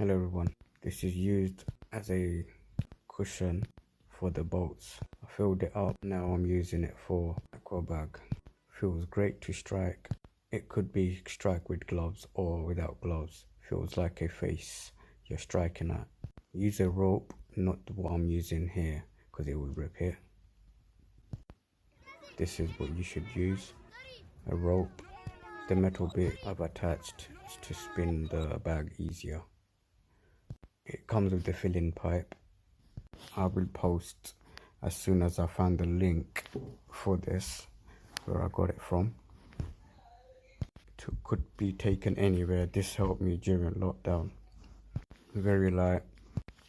Hello everyone, this is used as a cushion for the bolts. I filled it up, now I'm using it for aqua bag. Feels great to strike. It could be strike with gloves or without gloves. Feels like a face you're striking at. Use a rope, not what I'm using here because it will rip it. This is what you should use, a rope. The metal bit I've attached to spin the bag easier. It comes with the filling pipe. I will post as soon as I find the link for this, where I got it from. It could be taken anywhere. This helped me during lockdown. Very light,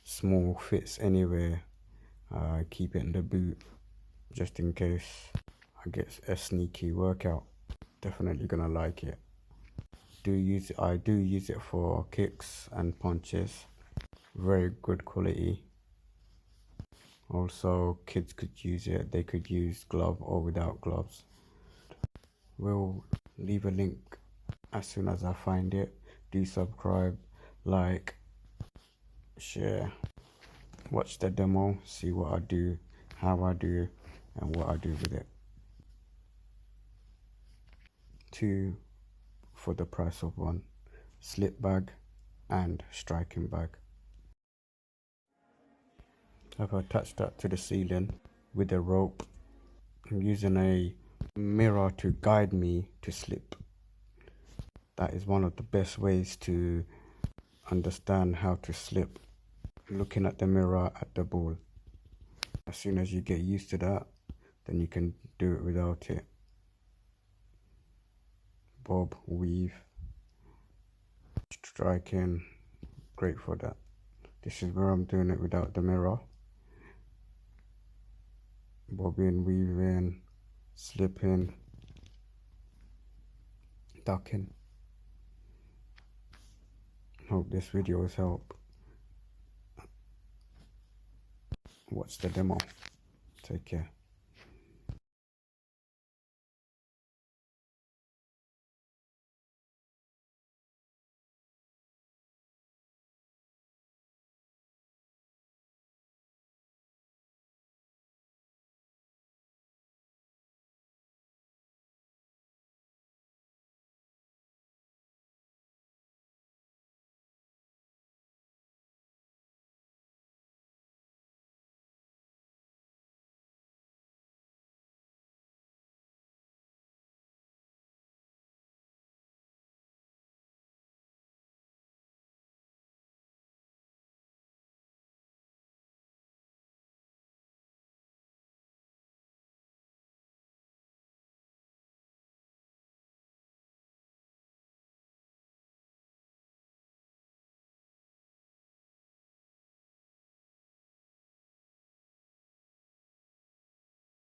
small, fits anywhere. Keep it in the boot just in case I get a sneaky workout. Definitely gonna like it. I do use it for kicks and punches. Very good quality. Also, kids could use it. They could use glove or without gloves. We'll leave a link as soon as I find it. Do subscribe, like, share, watch the demo, see what I do, how I do, and what I do with it. 2 for the price of 1. Slip bag and striking bag. I've attached that to the ceiling with a rope. I'm using a mirror to guide me to slip. That is one of the best ways to understand how to slip. Looking at the mirror at the ball. As soon as you get used to that, then you can do it without it. Bob, weave, striking, great for that. This is where I'm doing it without the mirror. Bobbing, weaving, slipping, ducking. Hope this video has helped. Watch the demo. Take care.